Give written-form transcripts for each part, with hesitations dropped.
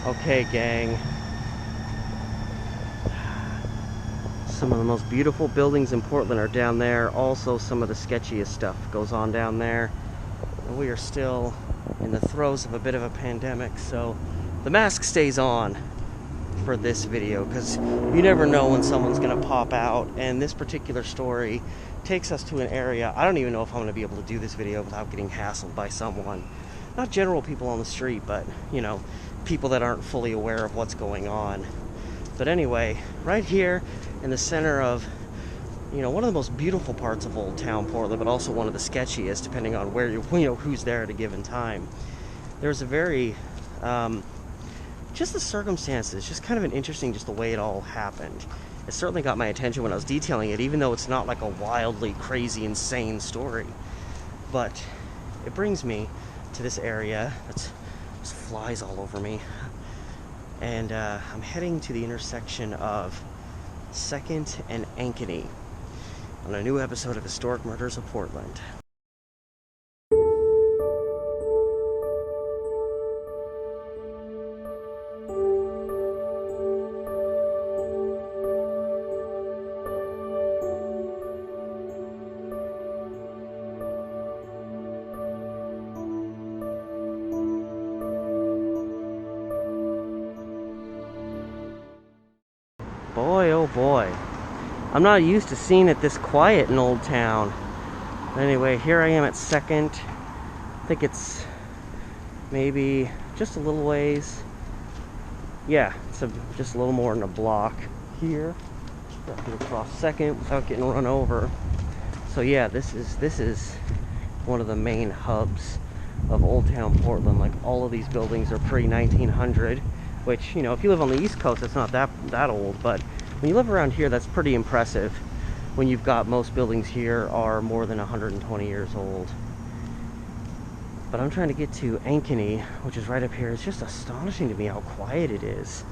Okay, gang. Some of the most beautiful buildings in Portland are down there. Also, some of the sketchiest stuff goes on down there. And we are still in the throes of a bit of a pandemic, so the mask stays on for this video because you never know when someone's going to pop out. And this particular story takes us to an area. I don't even know if I'm going to be able to do this video without getting hassled by someone. Not general people on the street, but, you know, people that aren't fully aware of what's going on. But anyway, right here in the center of, you know, one of the most beautiful parts of Old Town Portland, but also one of the sketchiest, depending on where you know, who's there at a given time. There's a very, just the circumstances, just kind of an interesting, just the way it all happened. It certainly got my attention when I was detailing it, even though it's not like a wildly crazy, insane story. But it brings me to this area that's there's flies all over me, and I'm heading to the intersection of 2nd and Ankeny on a new episode of Historic Murders of Portland. Boy, oh boy. I'm not used to seeing it this quiet in Old Town. Anyway, here I am at 2nd. I think it's maybe just a little ways. Yeah, it's just a little more than a block here. Got to across 2nd without getting run over. So yeah, this is one of the main hubs of Old Town Portland. Like, all of these buildings are pre-1900. Which, you know, if you live on the East Coast, it's not that old, but when you live around here, that's pretty impressive when you've got most buildings here are more than 120 years old. But I'm trying to get to Ankeny, which is right up here. It's just astonishing to me how quiet it is.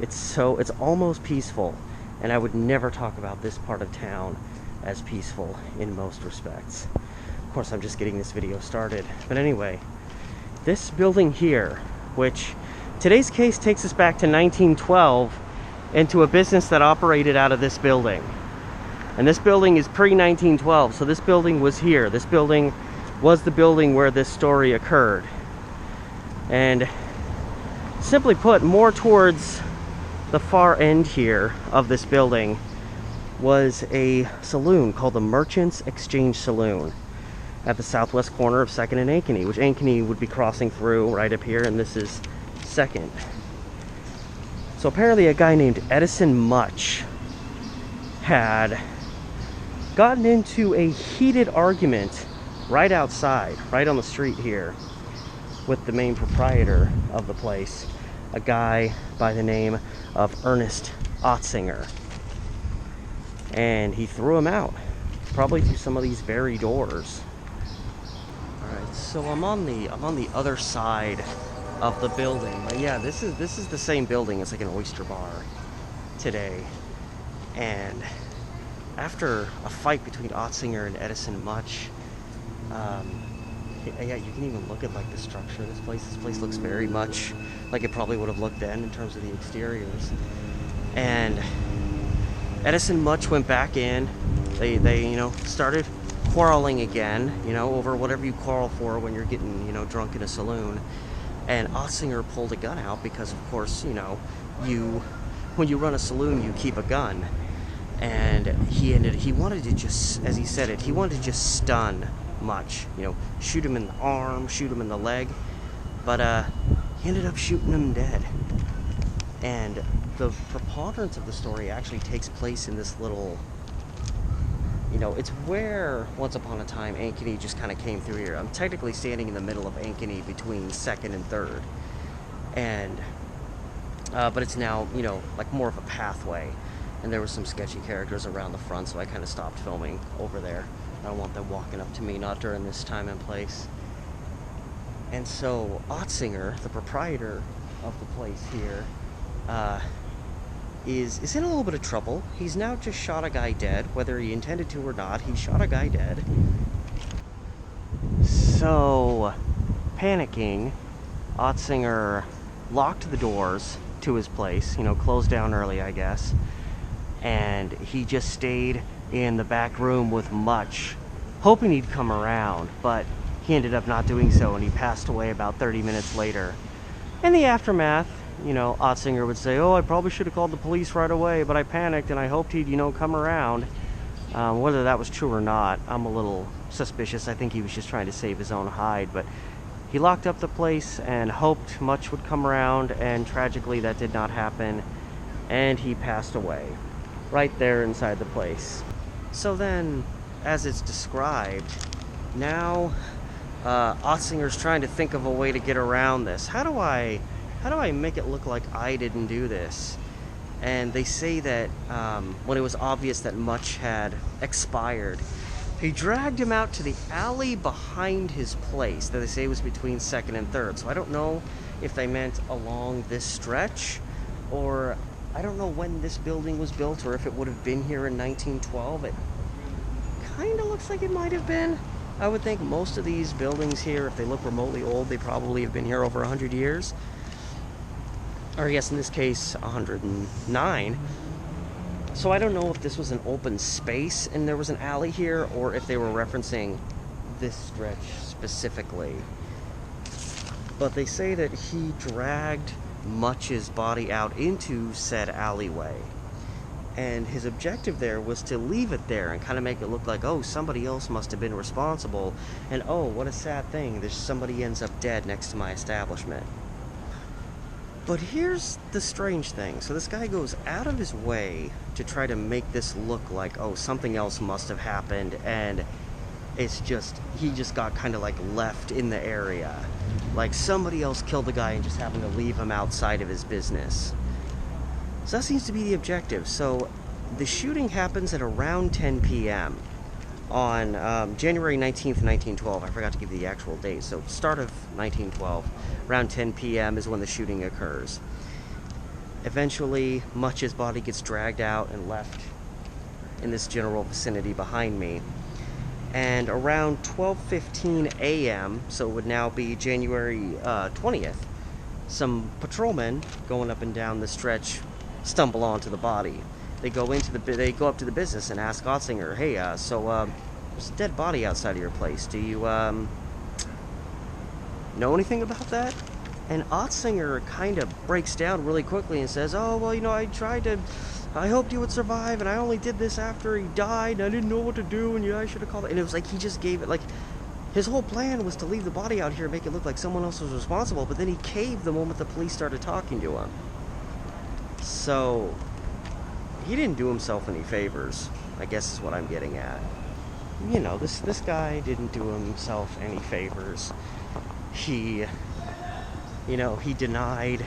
It's almost peaceful, and I would never talk about this part of town as peaceful in most respects. Of course, I'm just getting this video started. But anyway, this building here, which today's case takes us back to 1912 into a business that operated out of this building. And this building is pre-1912, so this building was here. This building was the building where this story occurred. And simply put, more towards the far end here of this building was a saloon called the Merchants Exchange Saloon at the southwest corner of 2nd and Ankeny, which Ankeny would be crossing through right up here, and this is 2nd. So apparently a guy named Edison Mutch had gotten into a heated argument right outside, right on the street here, with the main proprietor of the place, a guy by the name of Ernest Ottsinger. And he threw him out, probably through some of these very doors. Alright, so I'm on the other side of the building, but yeah, this is the same building. It's like an oyster bar today. And after a fight between Ottsinger and Edison Mutch, yeah, you can even look at like the structure of this place. This place looks very much like it probably would have looked then in terms of the exteriors. And Edison Mutch went back in. They you know, started quarreling again, you know, over whatever you quarrel for when you're getting, you know, drunk in a saloon. And Ottsinger pulled a gun out because, of course, you know, when you run a saloon, you keep a gun. And he wanted to just, as he said it, he wanted to just stun Mutch, you know, shoot him in the arm, shoot him in the leg. But he ended up shooting him dead. And the preponderance of the story actually takes place in this little, you know, it's where once upon a time Ankeny just kind of came through here. I'm technically standing in the middle of Ankeny between 2nd and 3rd, and but it's now, you know, like more of a pathway, and there were some sketchy characters around the front, so I kind of stopped filming over there. I don't want them walking up to me, not during this time and place. And so Ottsinger, the proprietor of the place here, is in a little bit of trouble. He's now just shot a guy dead, whether he intended to or not. He shot a guy dead. So, panicking, Ottsinger locked the doors to his place, closed down early, I guess, and he just stayed in the back room with Mutch, hoping he'd come around, but he ended up not doing so, and he passed away about 30 minutes later. In the aftermath, Ottsinger would say, "Oh, I probably should have called the police right away, but I panicked and I hoped he'd, come around." Whether that was true or not, I'm a little suspicious. I think he was just trying to save his own hide, but he locked up the place and hoped Mutch would come around, and tragically that did not happen, and he passed away right there inside the place. So then, as it's described, now Otsinger's trying to think of a way to get around this. How do I make it look like I didn't do this? And they say that when it was obvious that Mutch had expired, he dragged him out to the alley behind his place that they say was between 2nd and 3rd. So I don't know if they meant along this stretch, or I don't know when this building was built, or if it would have been here in 1912. It kind of looks like it might have been. I would think most of these buildings here, if they look remotely old, they probably have been here over 100 years. Or I guess in this case, 109. So I don't know if this was an open space and there was an alley here, or if they were referencing this stretch specifically. But they say that he dragged Mutch's body out into said alleyway. And his objective there was to leave it there and kind of make it look like, oh, somebody else must have been responsible. And oh, what a sad thing, there's somebody ends up dead next to my establishment. But here's the strange thing. So this guy goes out of his way to try to make this look like, oh, something else must have happened, and it's just, he just got kind of like left in the area. Like somebody else killed the guy and just happened to leave him outside of his business. So that seems to be the objective. So the shooting happens at around 10 p.m. on January 19th, 1912. I forgot to give you the actual date. So start of 1912. Around 10 p.m. is when the shooting occurs. Eventually, Mutch's body gets dragged out and left in this general vicinity behind me. And around 12:15 a.m., so it would now be January 20th, some patrolmen going up and down the stretch stumble onto the body. They go up to the business and ask Ottsinger, "Hey, there's a dead body outside of your place. Do you know anything about that?" And Ottsinger kind of breaks down really quickly and says, "Oh, well, I hoped you would survive, and I only did this after he died, and I didn't know what to do, and I should have called it." And it was like he just gave it, like, his whole plan was to leave the body out here and make it look like someone else was responsible, but then he caved the moment the police started talking to him. So he didn't do himself any favors, I guess is what I'm getting at. This guy didn't do himself any favors. He denied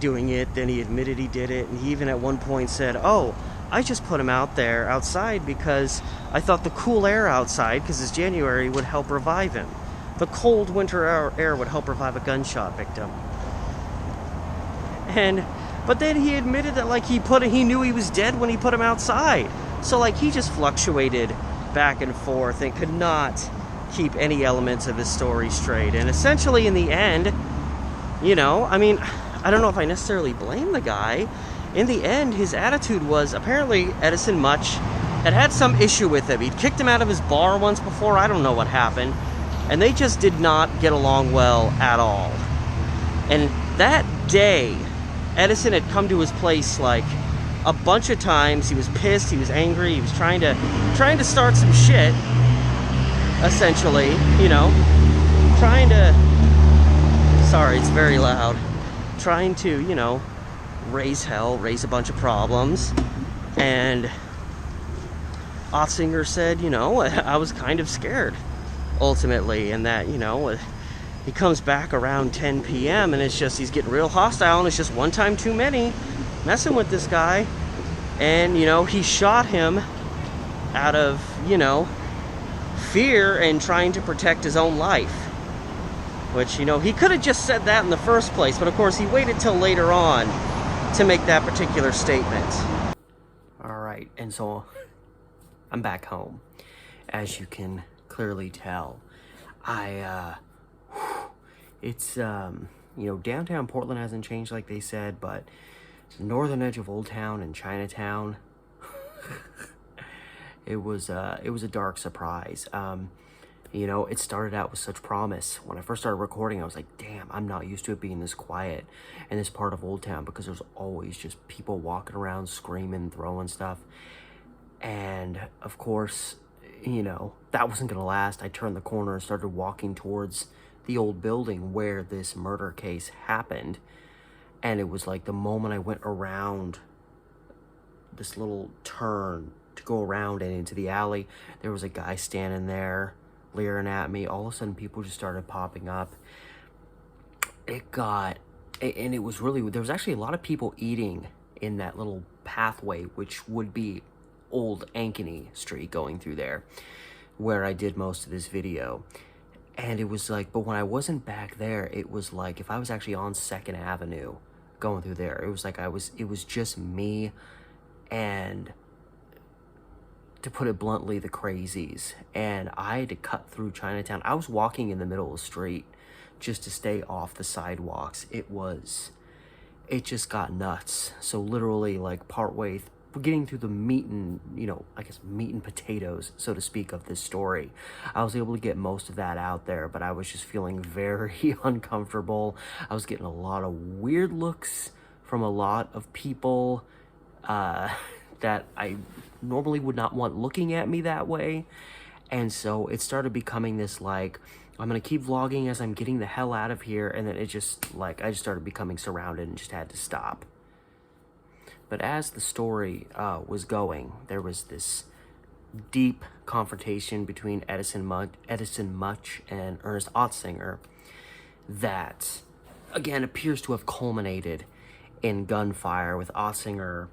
doing it, then he admitted he did it, and he even at one point said, "Oh, I just put him outside because I thought the cool air outside, because it's January, would help revive him. The cold winter air would help revive a gunshot victim." But then he admitted that he knew he was dead when he put him outside. So he just fluctuated back and forth and could not keep any elements of his story straight. And essentially in the end, I don't know if I necessarily blame the guy. In the end, his attitude was, apparently Edison Mutch had some issue with him. He'd kicked him out of his bar once before, I don't know what happened, and they just did not get along well at all. And that day, Edison had come to his place a bunch of times. He was pissed, he was angry, he was trying to start some shit, essentially, sorry, it's very loud, trying to, raise hell, raise a bunch of problems. And Ottsinger said, I was kind of scared, ultimately, and that, he comes back around 10 p.m. and it's just, he's getting real hostile, and it's just one time too many messing with this guy. And, he shot him out of, fear and trying to protect his own life. Which, he could have just said that in the first place, but of course he waited till later on to make that particular statement. Alright, and so I'm back home. As you can clearly tell, it's downtown Portland hasn't changed like they said, but northern edge of Old Town and Chinatown, it was a dark surprise. It started out with such promise. When I first started recording, I was like, damn, I'm not used to it being this quiet in this part of Old Town, because there's always just people walking around screaming, throwing stuff. And of course, that wasn't gonna last. I turned the corner and started walking towards the old building where this murder case happened. And it was like the moment I went around this little turn to go around and into the alley, there was a guy standing there leering at me. All of a sudden, people just started popping up. And it was really, there was actually a lot of people eating in that little pathway, which would be Old Ankeny Street, going through there, where I did most of this video. And it was like, but when I wasn't back there, it was like if I was actually on 2nd Avenue going through there, it was like it was just me and, to put it bluntly, the crazies. And I had to cut through Chinatown. I was walking in the middle of the street just to stay off the sidewalks. It just got nuts. So literally, like, partway getting through the meat and, meat and potatoes, so to speak, of this story, I was able to get most of that out there, but I was just feeling very uncomfortable. I was getting a lot of weird looks from a lot of people that I normally would not want looking at me that way. And so it started becoming this, like, I'm gonna keep vlogging as I'm getting the hell out of here, and then it just, like, I just started becoming surrounded and just had to stop. But as the story was going, there was this deep confrontation between Edison Mutch and Ernest Ottsinger that, again, appears to have culminated in gunfire, with Ottsinger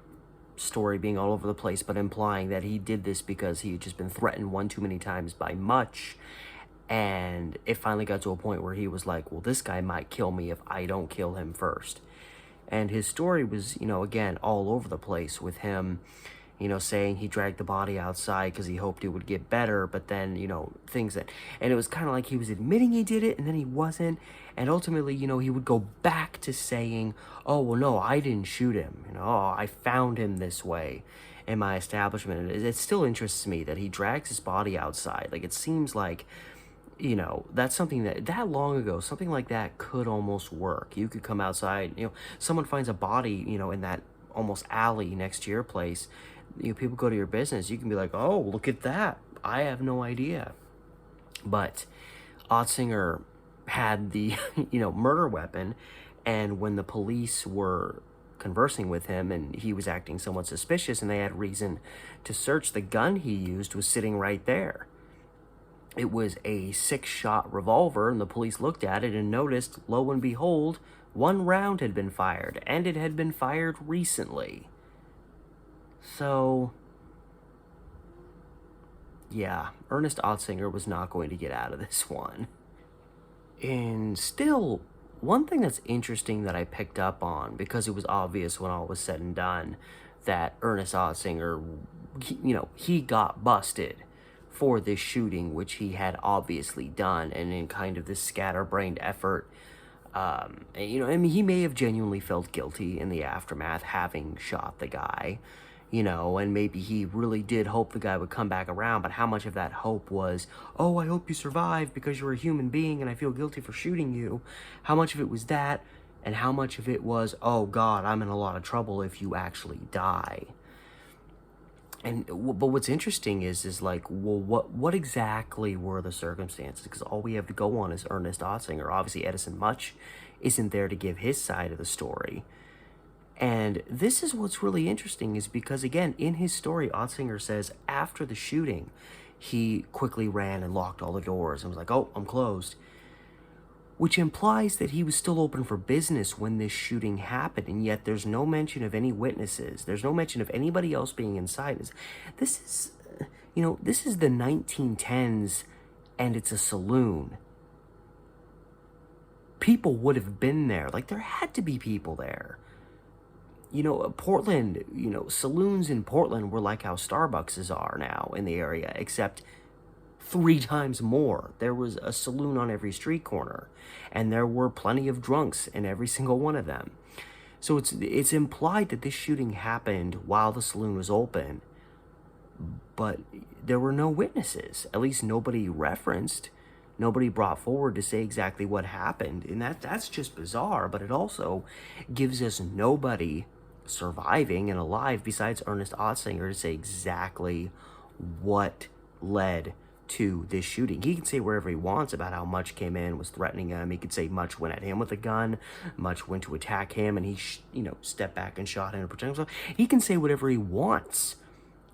story being all over the place, but implying that he did this because he had just been threatened one too many times by Mutch. And it finally got to a point where he was like, well, this guy might kill me if I don't kill him first. And his story was, again, all over the place, with him, saying he dragged the body outside because he hoped it would get better, but then, things that, and it was kind of like he was admitting he did it, and then he wasn't, and ultimately, he would go back to saying, oh, well, no, I didn't shoot him, oh, I found him this way in my establishment. And it still interests me that he drags his body outside. Like, it seems like, that's something that long ago, something like that could almost work. You could come outside, someone finds a body, in that almost alley next to your place, people go to your business, you can be like, oh, look at that, I have no idea. But Ottsinger had the, murder weapon, and when the police were conversing with him and he was acting somewhat suspicious and they had reason to search, the gun he used was sitting right there. It was a 6-shot revolver, and the police looked at it and noticed, lo and behold, 1 round had been fired, and it had been fired recently. So, yeah, Ernest Ottsinger was not going to get out of this one. And still, one thing that's interesting that I picked up on, because it was obvious when all was said and done, that Ernest Ottsinger, he got busted for this shooting, which he had obviously done, and in kind of this scatterbrained effort, he may have genuinely felt guilty in the aftermath, having shot the guy, and maybe he really did hope the guy would come back around, but how much of that hope was, oh, I hope you survive because you're a human being and I feel guilty for shooting you? How much of it was that, and how much of it was, oh God, I'm in a lot of trouble if you actually die? But what's interesting is like, well, what exactly were the circumstances? Because all we have to go on is Ernest Ottsinger. Obviously, Edison Mutch isn't there to give his side of the story. And this is what's really interesting, is because, again, in his story, Ottsinger says after the shooting, he quickly ran and locked all the doors and was like, oh, I'm closed. Which implies that he was still open for business when this shooting happened, and yet there's no mention of any witnesses. There's no mention of anybody else being inside. This is the 1910s, and it's a saloon. People would have been there. Like, there had to be people there. Portland, saloons in Portland were like how Starbucks are now in the area, except 3 times more. There was a saloon on every street corner, and there were plenty of drunks in every single one of them. So it's implied that this shooting happened while the saloon was open, but there were no witnesses. At least nobody referenced, nobody brought forward to say exactly what happened. And that's just bizarre, but it also gives us nobody surviving and alive besides Ernest Ottsinger to say exactly what led to this shooting. He can say wherever he wants about how Mutch came in, was threatening him. He could say Mutch went at him with a gun, Mutch went to attack him, and he stepped back and shot him to protect himself. He can say whatever he wants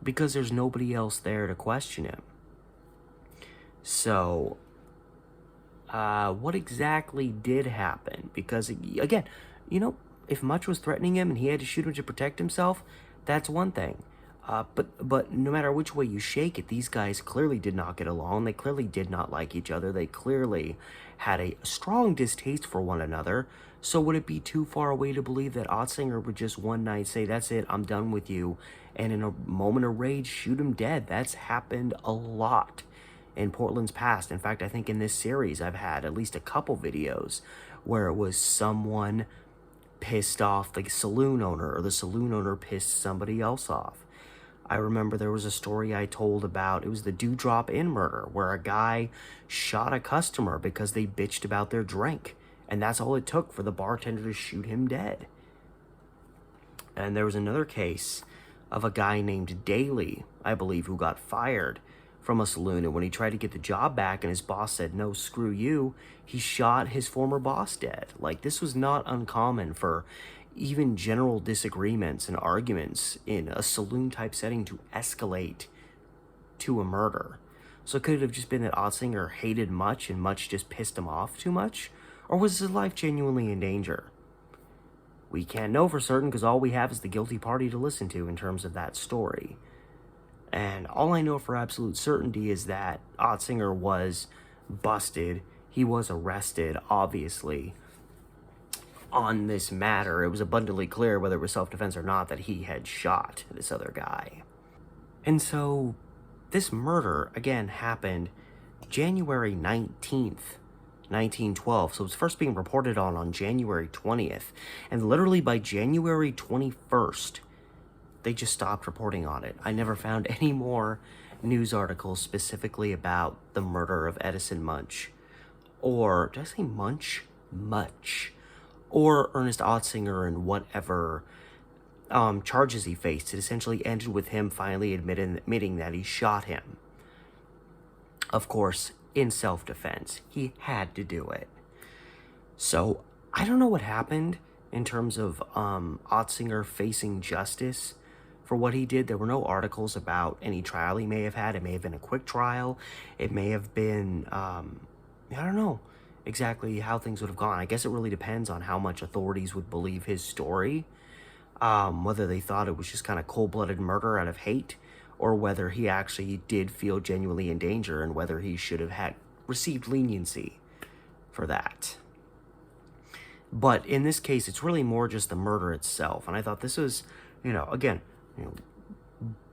because there's nobody else there to question him. So what exactly did happen? Because again, if Mutch was threatening him and he had to shoot him to protect himself, that's one thing. But no matter which way you shake it, these guys clearly did not get along. They clearly did not like each other. They clearly had a strong distaste for one another. So would it be too far away to believe that Ottsinger would just one night say, "That's it, I'm done with you," and in a moment of rage shoot him dead? That's happened a lot in Portland's past. In fact, I think in this series I've had at least a couple videos where it was someone pissed off the saloon owner, or the saloon owner pissed somebody else off. I remember there was a story I told about, it was the Dewdrop Inn murder, where a guy shot a customer because they bitched about their drink. And that's all it took for the bartender to shoot him dead. And there was another case of a guy named Daly, I believe, who got fired from a saloon. And when he tried to get the job back and his boss said, "No, screw you," he shot his former boss dead. Like, this was not uncommon for even general disagreements and arguments in a saloon type setting to escalate to a murder. So could it have just been that Ottsinger hated Mutch and Mutch just pissed him off too much? Or was his life genuinely in danger? We can't know for certain because all we have is the guilty party to listen to in terms of that story. And all I know for absolute certainty is that Ottsinger was busted. He was arrested, obviously, on this matter. It was abundantly clear, whether it was self-defense or not, that he had shot this other guy. And so this murder, again, happened January 19th, 1912. So it was first being reported on January 20th. And literally by January 21st, they just stopped reporting on it. I never found any more news articles specifically about the murder of Edison Mutch. Or, did I say Munch? Mutch. Or Ernest Ottsinger and whatever charges he faced. It essentially ended with him finally admitting that he shot him. Of course, in self-defense. He had to do it. So, I don't know what happened in terms of Ottsinger facing justice for what he did. There were no articles about any trial he may have had. It may have been a quick trial. It may have been, I don't know exactly how things would have gone. I guess it really depends on how much authorities would believe his story, whether they thought it was just kind of cold-blooded murder out of hate, or whether he actually did feel genuinely in danger, and whether he should have received leniency for that. But in this case, it's really more just the murder itself. And I thought this was, again,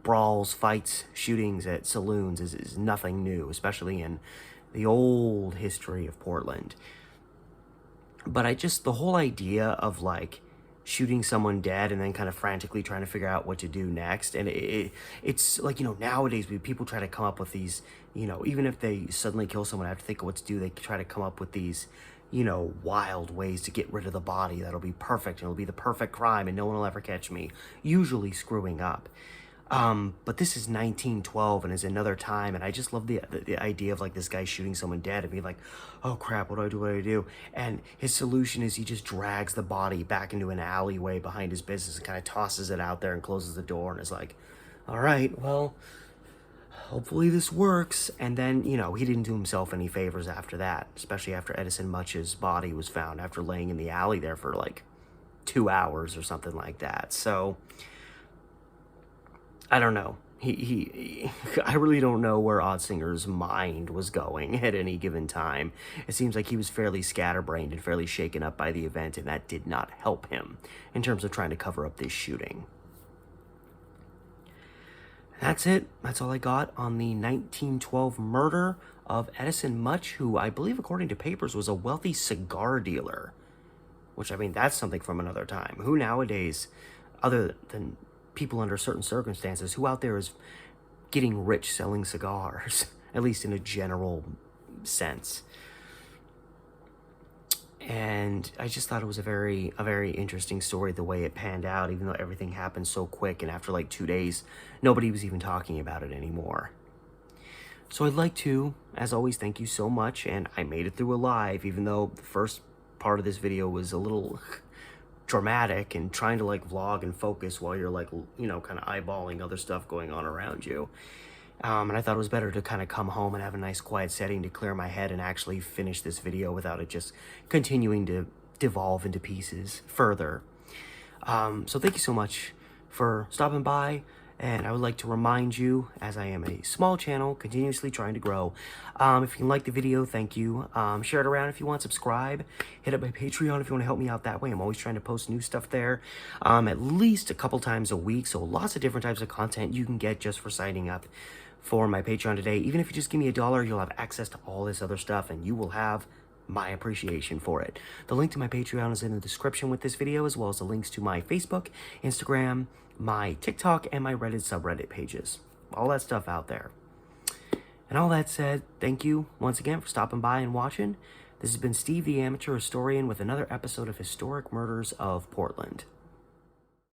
brawls, fights, shootings at saloons is nothing new, especially in the old history of Portland. But the whole idea of like shooting someone dead and then kind of frantically trying to figure out what to do next, and it's like, nowadays people try to come up with these, even if they suddenly kill someone, have to think of what to do, they try to come up with these, wild ways to get rid of the body that'll be perfect, and it'll be the perfect crime and no one will ever catch me, usually screwing up. But this is 1912 and is another time, and I just love the idea of like this guy shooting someone dead and being like, "Oh crap, what do I do?" And his solution is he just drags the body back into an alleyway behind his business and kind of tosses it out there and closes the door and is like, "All right, well, hopefully this works." And then, he didn't do himself any favors after that, especially after Edison Mutch's body was found after laying in the alley there for like 2 hours or something like that. So I don't know. I really don't know where Otsinger's mind was going at any given time. It seems like he was fairly scatterbrained and fairly shaken up by the event, and that did not help him in terms of trying to cover up this shooting. That's it. That's all I got on the 1912 murder of Edison Mutch, who I believe, according to papers, was a wealthy cigar dealer. Which, I mean, that's something from another time. Who nowadays, other than people under certain circumstances, who out there is getting rich selling cigars? At least in a general sense. And I just thought it was a very interesting story, the way it panned out, even though everything happened so quick, and after like 2 days, nobody was even talking about it anymore. So I'd like to, as always, thank you so much, and I made it through alive, even though the first part of this video was a little dramatic and trying to like vlog and focus while you're like, you know, kind of eyeballing other stuff going on around you. And I thought it was better to kind of come home and have a nice quiet setting to clear my head and actually finish this video without it just continuing to devolve into pieces further. So thank you so much for stopping by. And I would like to remind you, as I am a small channel, continuously trying to grow, if you like the video, thank you. Share it around if you want, subscribe. Hit up my Patreon if you want to help me out that way. I'm always trying to post new stuff there, at least a couple times a week. So lots of different types of content you can get just for signing up for my Patreon today. Even if you just give me $1, you'll have access to all this other stuff, and you will have my appreciation for it. The link to my Patreon is in the description with this video, as well as the links to my Facebook, Instagram, my TikTok, and my Reddit subreddit pages. All that stuff out there. And all that said, thank you once again for stopping by and watching. This has been Steve the Amateur Historian with another episode of Historic Murders of Portland.